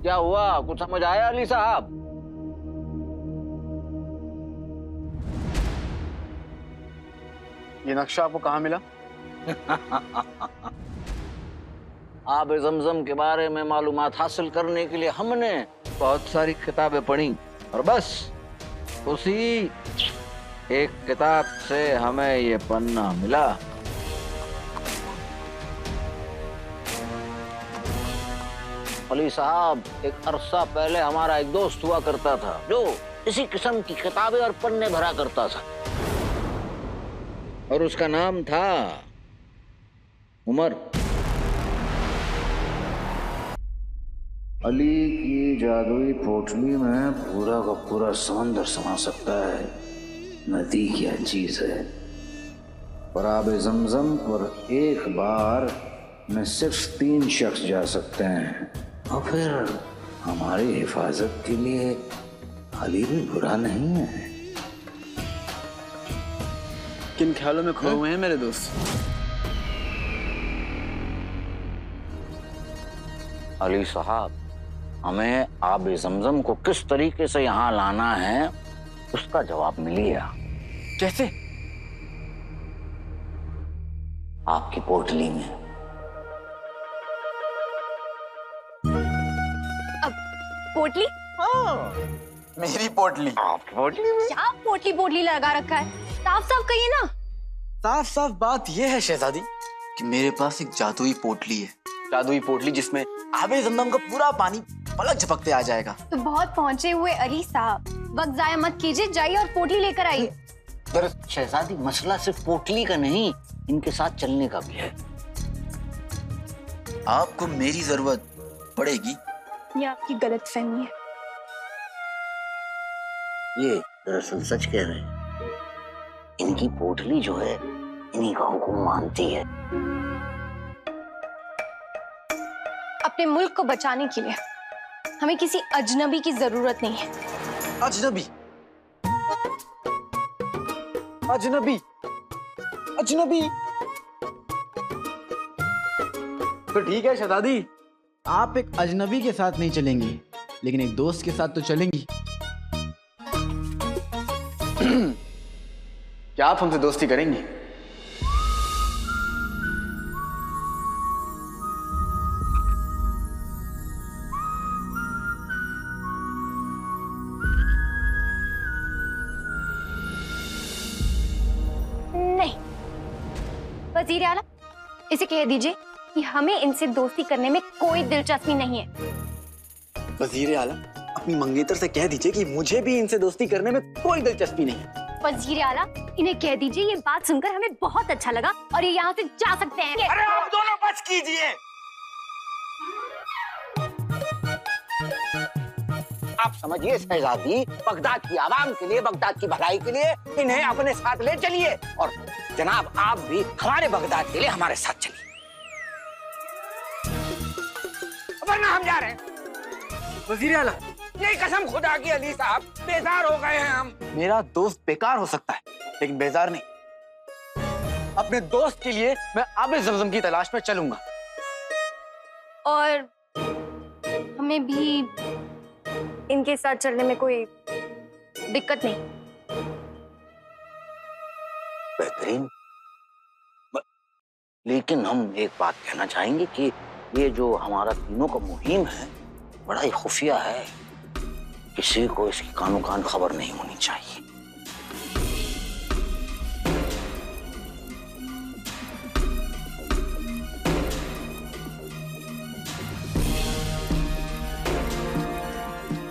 क्या हुआ, कुछ समझ आया अली साहब? ये नक्शा आपको कहाँ मिला? आब ज़मज़म के बारे में मालूमात हासिल करने के लिए हमने बहुत सारी किताबें पढ़ी और बस उसी एक किताब से हमें ये पन्ना मिला। अली साहब, एक अरसा पहले हमारा एक दोस्त हुआ करता था जो इसी किस्म की किताबें और पन्ने भरा करता था और उसका नाम था उमर। अली की जादुई पोटली में पूरा का पूरा समंदर समा सकता है। नदी क्या चीज है। और आबे ज़मज़म पर एक बार में सिर्फ 3 शख्स जा सकते हैं और फिर हमारी हिफाजत के लिए अली भी बुरा नहीं है। किन ख्यालों में खोए हुए हैं मेरे दोस्त? अली साहब, हमें आबे ज़मज़म को किस तरीके से यहाँ लाना है उसका जवाब मिल गया। कैसे? आपकी पोटली में। अब पोटली? हाँ, मेरी पोटली। आपकी पोटली में? क्या पोटली पोटली लगा रखा है? साफ साफ कहिए ना। साफ साफ बात यह है शहजादी कि मेरे पास एक जादुई पोटली है। जादुई पोटली जिसमें आबे ज़मज़म का पूरा पानी पलक झपकते आ जाएगा। तो बहुत पहुंचे हुए अली साहब, वक्त जाया मत कीजिए, जाइए और पोटली लेकर आइए। दरअसल शहजादी, मसला सिर्फ पोटली का नहीं, इनके साथ चलने का भी है। आपको मेरी जरूरत पड़ेगी। ये आपकी गलतफहमी है। ये दरअसल सच कह रहे हैं। इनकी पोटली जो है इन्हीं का हुक्म मानती है। अपने मुल्क को बचाने के लिए हमें किसी अजनबी की जरूरत नहीं है। अजनबी? अजनबी? अजनबी? तो ठीक है शहजादी, आप एक अजनबी के साथ नहीं चलेंगी, लेकिन एक दोस्त के साथ तो चलेंगी। क्या आप हमसे दोस्ती करेंगी? नहीं, वजीर आला, इसे कह दीजिए कि हमें इनसे दोस्ती करने में कोई दिलचस्पी नहीं है। वजीर आला, अपनी मंगेतर से कह दीजिए कि मुझे भी इनसे दोस्ती करने में कोई दिलचस्पी नहीं है। वजीर आला, इन्हें कह दीजिए ये बात सुनकर हमें बहुत अच्छा लगा और ये यहाँ से जा सकते हैं। अरे आप दोनों बच कीजिए। आप समझिए शहजादी, बगदाद की आवाम के लिए, बगदाद की भलाई के लिए इन्हें अपने साथ ले चलिए और जनाब आप भी हमारे बगदाद के लिए हमारे साथ चलिए, वरना हम जा रहे हैं। वजीर आला, यही कसम खुदा की अली साहब, बेजार हो गए हैं हम। मेरा दोस्त बेकार हो सकता है लेकिन बेजार नहीं। अपने दोस्त के लिए मैं आबे ज़मज़म की तलाश में चलूंगा। और हमें भी इनके साथ चलने में कोई दिक्कत नहीं। बेहतरीन। लेकिन हम एक बात कहना चाहेंगे कि ये जो हमारा तीनों का मुहिम है बड़ा ही खुफिया है, किसी को इसकी कानो कान खबर नहीं होनी चाहिए।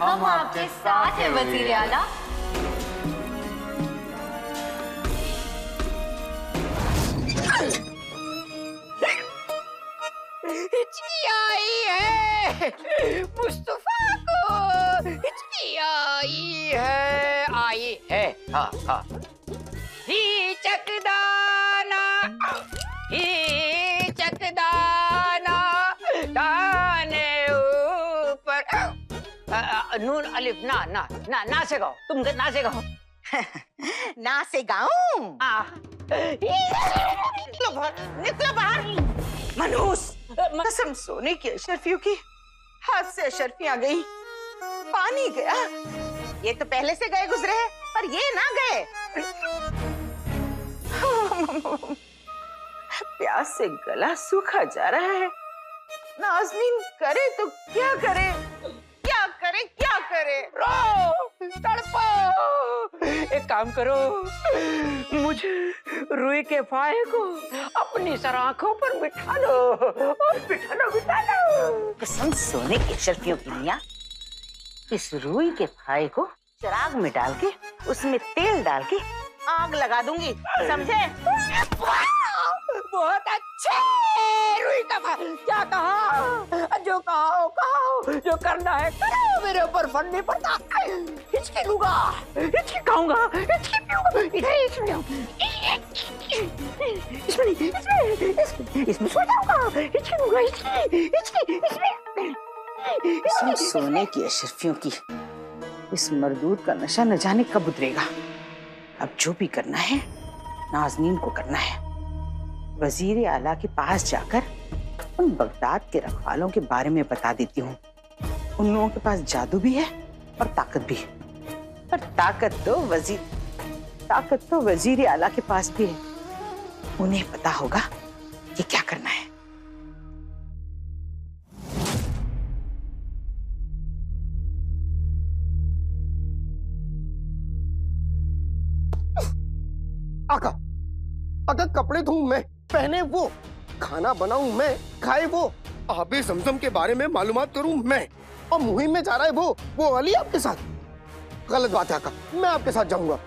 हम आपके साथ हैं वजीर आला। हिचकी आई है मुस्तफा को, हिचकी आई है। हाँ हाँ। ही चकदाना दाने ऊपर नून अलिफ ना ना ना ना से गाओ, तुम ना से गाओ। ना से गाऊं? निकलो बाहर। मनहूस, कसम सोने की अशरफियों की, हाथ से अशरफियां गई, पानी गया। ये तो पहले से गए गुजरे हैं, पर ये ना गए। प्यास से गला सूखा जा रहा है। नाज़नीन करे तो क्या करे, क्या करे, क्या करे? रो, तड़पो। एक काम करो, मुझे रुई के फाहे को अपनी सर आंखों पर बिठा लो और बिठा लो। कसम सोने की अशरफियों की मियां, इस रुई के फाहे को चिराग में डाल के उसमें तेल डाल के आग लगा दूंगी, समझे? बहुत अच्छे। रुई का क्या कहा? जो कहो, जो करना है करो। मेरे ऊपर फन नहीं पड़ता। हिचकी लूंगा, हिचकी खाऊंगा, हिचकी पीऊंगा। इसमें सो जाऊंगा। हिचकी लूंगा, इसमें सोने की अशरफियों की इस मरदूद का नशा न जाने कब उतरेगा। अब जो भी करना है नाज़नीन को करना है। वजीर आला के पास जाकर उन बगदाद के रखवालों के बारे में बता देती हूँ। उन लोगों के पास जादू भी है और ताकत भी है, पर ताकत तो वजीर आला के पास भी है। उन्हें पता होगा कि क्या करना है। आका कपड़े धोऊं मैं, पहने वो, खाना बनाऊं मैं, खाए वो, आबे जमजम के बारे में मालूमात करूं मैं, और मुहिम में जा रहा है वो अली आपके साथ। गलत बात है आका, मैं आपके साथ जाऊंगा।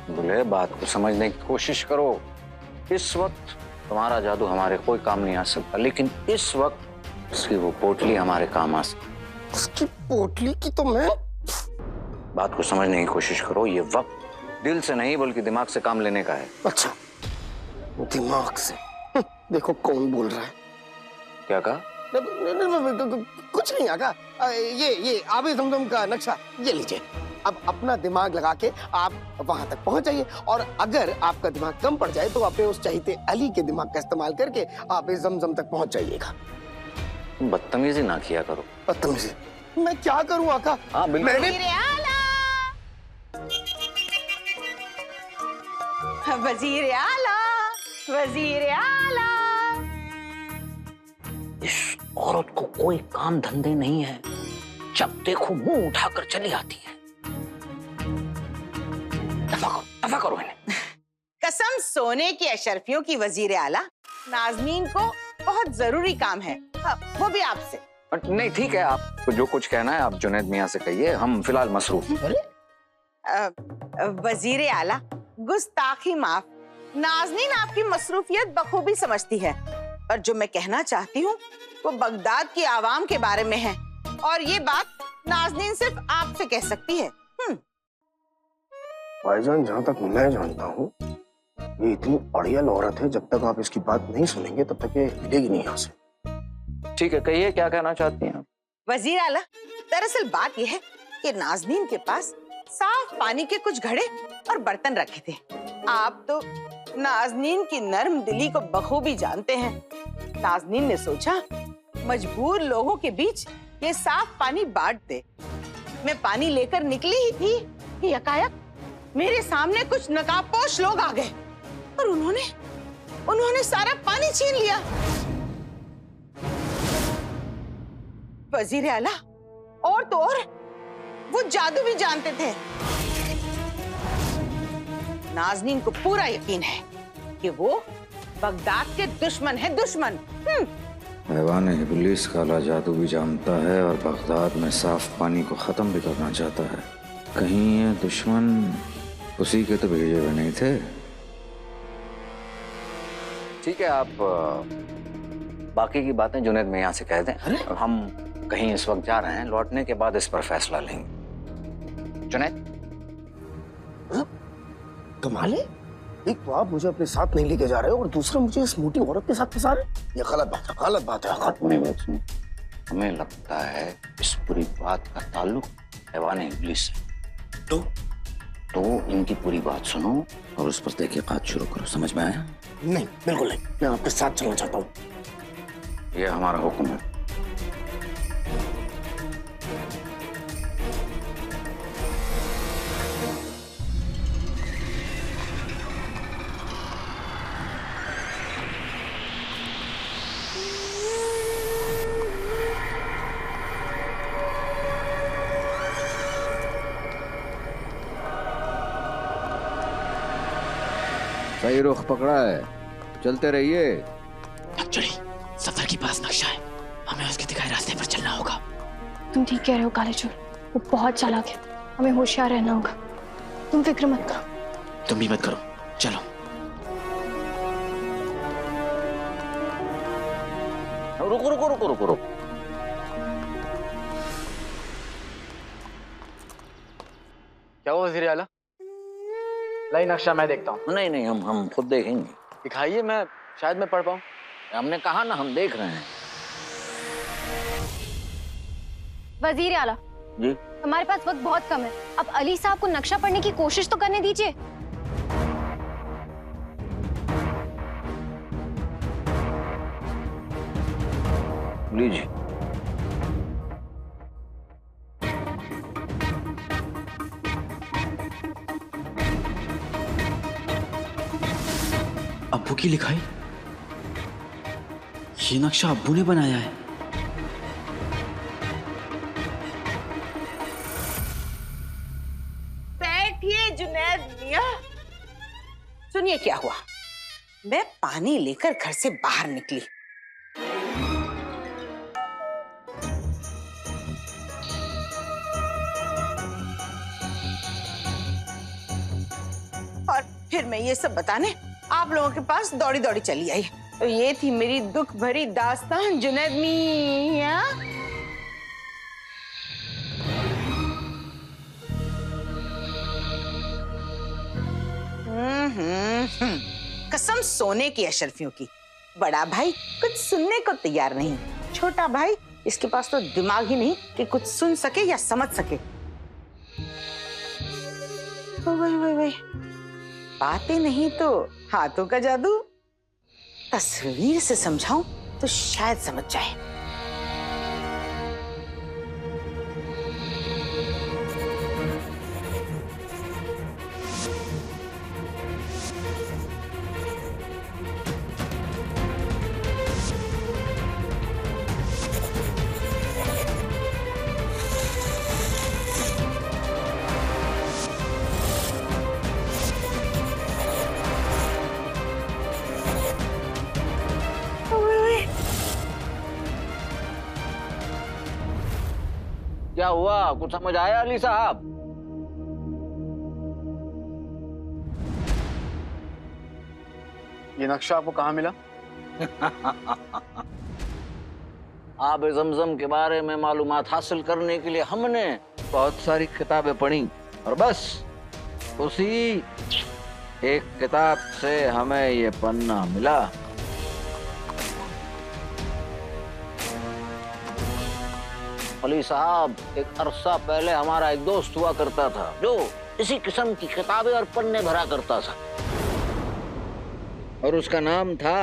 बोले बात को समझने की कोशिश करो। इस वक्त तुम्हारा जादू हमारे कोई काम नहीं आ सकता, लेकिन इस वक्त उसकी वो पोटली हमारे काम आ सकती। उसकी पोटली की तो मैं बात को समझने की कोशिश करो। ये वक्त दिल से नहीं बल्कि दिमाग से काम लेने का है। अच्छा, दिमाग से। देखो कौन बोल रहा है। क्या कहा? कुछ नहीं आका। ये आबे जमजम का नक्शा ये लीजिए। अब अपना दिमाग लगा के आप वहां तक पहुंच जाइए, और अगर आपका दिमाग कम पड़ जाए तो अपने उस चहीते अली के दिमाग का इस्तेमाल करके आबे जमजम तक पहुंच जाइएगा। बदतमीजी ना किया करो। बदतमीजी मैं क्या करूं आका? हाँ बिल्कुल। वजीर आला, वजीर आला। इस औरत को कोई काम धंधे नहीं है, जब देखो मुंह उठाकर चली आती है। दफा करो इन्हें। कसम सोने की अशरफियों की वजीर आला, नाज़नीन को बहुत जरूरी काम है। हाँ, वो भी आपसे। नहीं ठीक है, आपको जो कुछ कहना है आप जुनैद मियां से कहिए, हम फिलहाल मसरूफ हैं। वजीर आला, गुस्ताखी माफ। नाज़नीन आपकी मसरूफियत बखूबी समझती है, और जो मैं कहना चाहती हूँ वो बगदाद की आवाम के बारे में है, और ये बात नाज़नीन सिर्फ आपसे कह सकती है। भाईजान, जहाँ तक मैं जानता हूँ ये इतनी अड़ियल औरत है, जब तक आप इसकी बात नहीं सुनेंगे तब तक ये हिलेगी नहीं यहाँ से। ठीक है, कहिए क्या कहना चाहती हैं आप? वजीर आला, दरअसल बात यह है कि नाज़नीन के पास साफ पानी के कुछ घड़े और बर्तन रखे थे। आप तो नाज़नीन की नर्म दिली को बखूबी जानते हैं। नाज़नीन ने सोचा मजबूर लोगों के बीच ये साफ पानी बांट दे। मैं पानी लेकर निकली ही थी कि यकायक मेरे सामने कुछ नकाबपोश लोग आ गए, और उन्होंने सारा पानी छीन लिया। वजीर आला, और तो और वो जादू भी जानते थे। नाज़नीन को पूरा यकीन है कि वो बगदाद के दुश्मन है, दुश्मन। हैवान इब्लीस काला जादू भी जानता है और बगदाद में साफ पानी को खत्म भी करना चाहता है। कहीं ये दुश्मन उसी के तो भेजे हुए नहीं थे। ठीक है, आप बाकी की बातें जुनैद में यहाँ से कह दें। हम कहीं इस वक्त जा रहे हैं, लौटने के बाद इस पर फैसला लेंगे। जुनैद, कमाल है, एक तो आप मुझे अपने साथ नहीं लेके जा रहे हो, और दूसरा मुझे इस मोटी औरत के साथ फंसा रहे। ये गलत बात है, गलत बात है। हमें लगता है इस पूरी बात का ताल्लुक हैवान इब्लीस से। तो इनकी पूरी बात सुनो और उस पर तहकीकात शुरू करो। समझ में आया? नहीं, बिल्कुल नहीं। मैं आपके साथ चलना चाहता हूँ। यह हमारा हुक्म है। सही रुख पकड़ा है, चलते रहिए। एक्चुअली सफर के पास नक्शा है, हमें उसके दिखाए रास्ते पर चलना होगा। तुम ठीक कह रहे हो काले चोर, वो बहुत चालाक है, हमें होशियार रहना होगा। तुम फिक्र मत करो। तुम भी मत करो, चलो। रुको रुको रुको रुको रुको। क्या हुआ वजीर आला? लाई नक्शा मैं देखता हूँ। नहीं नहीं, हम खुद देखेंगे। दिखाइए, मैं शायद मैं पढ़ पाऊँ। हमने कहा ना, हम देख रहे हैं। वजीर आला जी, हमारे पास वक्त बहुत कम है, अब अली साहब को नक्शा पढ़ने की कोशिश तो करने दीजिए। लीजिए। अब्बू की लिखाई, ये नक्शा अब्बू ने बनाया है। बैठिए जुनैद मियां। सुनिए क्या हुआ। मैं पानी लेकर घर से बाहर निकली, और फिर मैं ये सब बताने आप लोगों के पास दौड़ी दौड़ी चली आई। तो ये थी मेरी दुख भरी दास्तान जुनैद मियां। कसम सोने की अशरफियों की, बड़ा भाई कुछ सुनने को तैयार नहीं, छोटा भाई इसके पास तो दिमाग ही नहीं कि कुछ सुन सके या समझ सके। वही बातें नहीं तो हाथों का जादू। तस्वीर से समझाऊं तो शायद समझ जाए। क्या हुआ, कुछ समझ आया अली साहब? ये नक्शा आपको कहाँ मिला? आब ज़मज़म के बारे में मालूमात हासिल करने के लिए हमने बहुत सारी किताबें पढ़ी, और बस उसी एक किताब से हमें ये पन्ना मिला। अली साहब, एक अरसा पहले हमारा एक दोस्त हुआ करता था जो इसी किस्म की किताबें और पन्ने भरा करता था, और उसका नाम था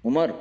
उमर।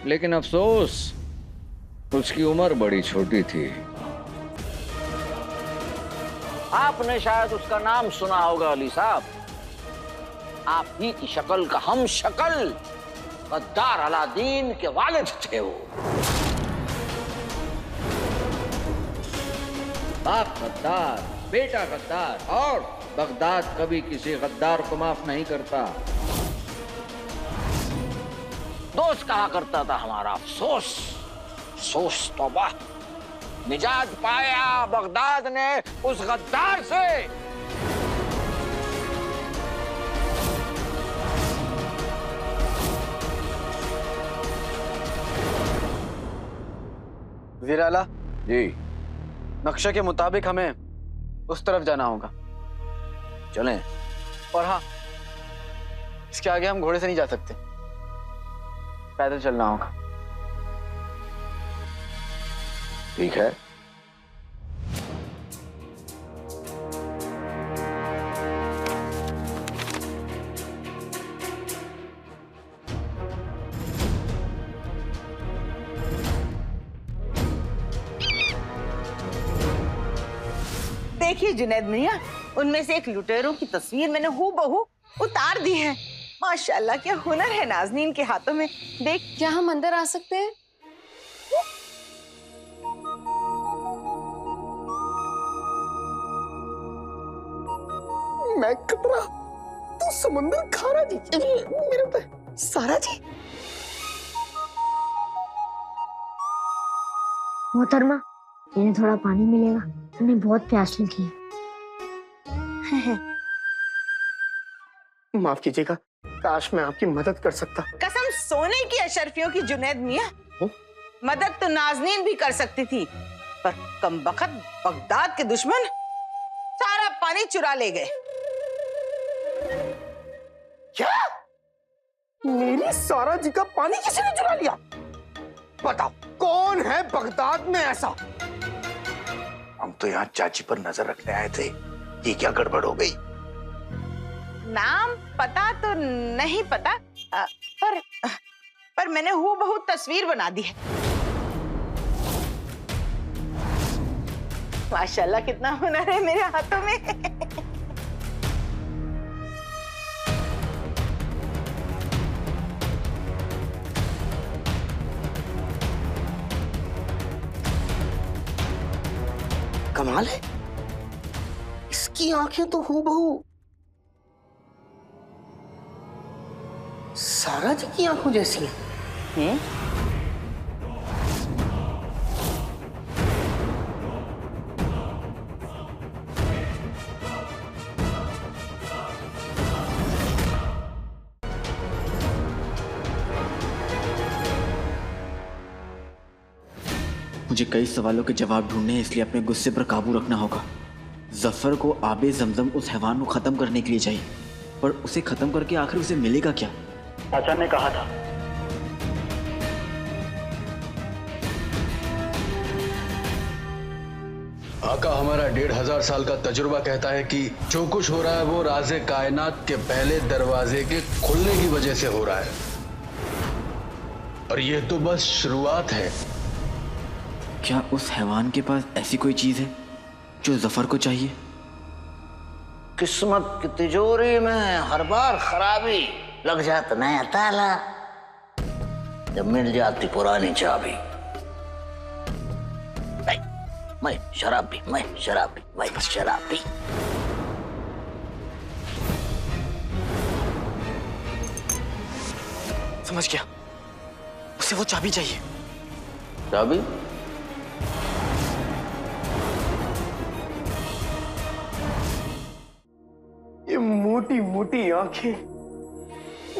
लेकिन अफसोस, उसकी उम्र बड़ी छोटी थी। आपने शायद उसका नाम सुना होगा अली साहब। आप ही की शक्ल का हम शक्ल गद्दार अलादीन के वालिद थे वो। बाप गद्दार, बेटा गद्दार, और बगदाद कभी किसी गद्दार को माफ नहीं करता। दोस्त कहा करता था हमारा, अफसोस अफसोस तौबा, निजात पाया बगदाद ने उस गद्दार से। वज़ीर आला जी, नक्शे के मुताबिक हमें उस तरफ जाना होगा। चलें। और हाँ, इसके आगे हम घोड़े से नहीं जा सकते, पैदल चलना होगा। ठीक है। देखिए जुनैद मियां, उनमें से एक लुटेरों की तस्वीर मैंने हूबहू उतार दी है। माशाल्लाह क्या हुनर है नाज़नीन के हाथों में। देख, क्या हम अंदर आ सकते हैं? मैं खतरा तो समुंदर खारा जी, मेरे पे सारा जी। मोहतरमा, इन्हें थोड़ा पानी मिलेगा? उन्हें बहुत प्यास लगी है। माफ कीजिएगा, काश मैं आपकी मदद कर सकता। कसम सोने की अशरफियों की जुनैद मियां, मदद तो नाज़नीन भी कर सकती थी, पर कमबख्त बगदाद के दुश्मन सारा पानी चुरा ले गए। क्या? मेरी सारा जी का पानी किसी ने चुरा लिया? बताओ कौन है बगदाद में ऐसा? हम तो यहाँ चाची पर नजर रखने आए थे, ये क्या गड़बड़ हो गई? नाम पता तो नहीं पता, पर मैंने हूबहू तस्वीर बना दी है। माशाल्लाह कितना हुनर है मेरे हाथों में। कमाल है, इसकी आंखें तो हूबहू सारा जी की आंखों जैसी हैं। मुझे कई सवालों के जवाब ढूंढने हैं, इसलिए अपने गुस्से पर काबू रखना होगा। जफर को आबे जमजम उस हैवान को खत्म करने के लिए चाहिए, पर उसे खत्म करके आखिर उसे मिलेगा क्या? चाचा ने कहा था आका, हमारा 1500 साल का तजुर्बा कहता है कि जो कुछ हो रहा है वो राज़े कायनात के पहले दरवाजे के खुलने की वजह से हो रहा है, और ये तो बस शुरुआत है। क्या उस हैवान के पास ऐसी कोई चीज है जो जफर को चाहिए? किस्मत की तिजोरी में हर बार खराबी, लग जाता नया ताला जब मिल जाती पुरानी चाबी। मैं शराबी, मैं शराबी, मैं शराबी। समझ गया, उसे वो चाबी चाहिए। चाबी? ये मोटी मोटी आंखें,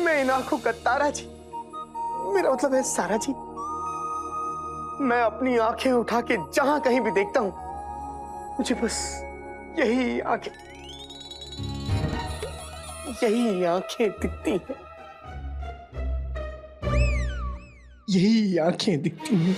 मैं इन आंखों का तारा जी, मेरा मतलब है सारा जी। मैं अपनी आंखें उठा के जहां कहीं भी देखता हूं, मुझे बस यही आंखें दिखती हैं, यही आंखें दिखती हैं।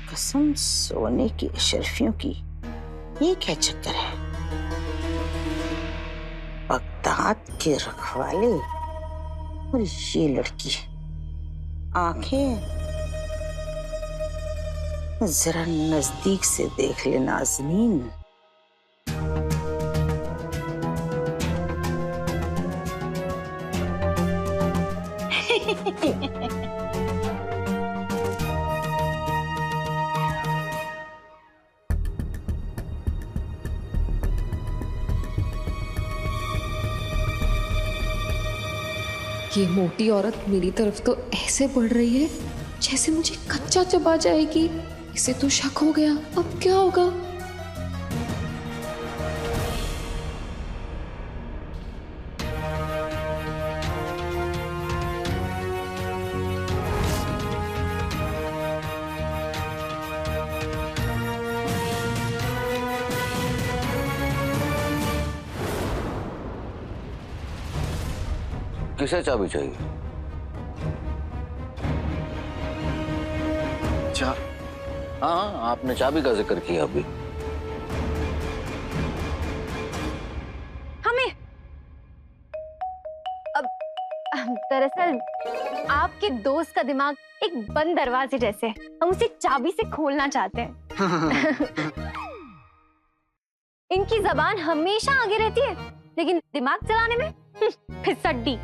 कसम सोने की अशरफियों की, ये क्या चक्कर है? बगदाद के रखवाले और ये लड़की, आंखें जरा नजदीक से देख ले नाज़नीन। ये मोटी औरत मेरी तरफ तो ऐसे बढ़ रही है जैसे मुझे कच्चा चबा जाएगी। इसे तो शक हो गया, अब क्या होगा? किसे चाबी चाहिए? हाँ, आपने चाबी का जिक्र किया अभी। हमें अब दरअसल आपके दोस्त का दिमाग एक बंद दरवाजे जैसे है। हम उसे चाबी से खोलना चाहते हैं। इनकी जबान हमेशा आगे रहती है, लेकिन दिमाग चलाने में फिसड्डी।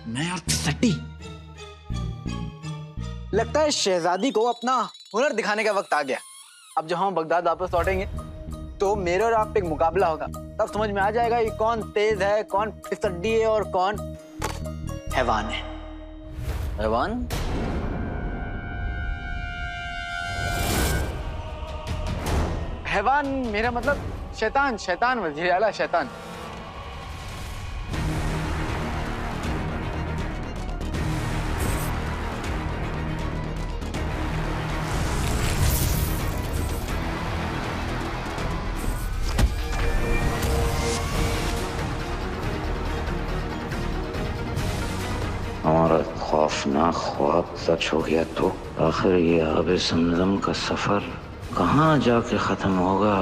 मैं और फिसड्डी। लगता है शहजादी को अपना हुनर दिखाने का वक्त आ गया। अब जब हम बगदाद वापस लौटेंगे तो मेरे और आप पे एक मुकाबला होगा। तब समझ में आ जाएगा कि कौन तेज है, कौन फिसड्डी है और कौन हैवान है। हैवान? हैवान मेरा मतलब शैतान। शैतान वज़ीर आला, शैतान। हमारा खौफनाक ख्वाब सच हो गया तो आखिर ये आबे ज़मज़म का सफर कहाँ जाके खत्म होगा?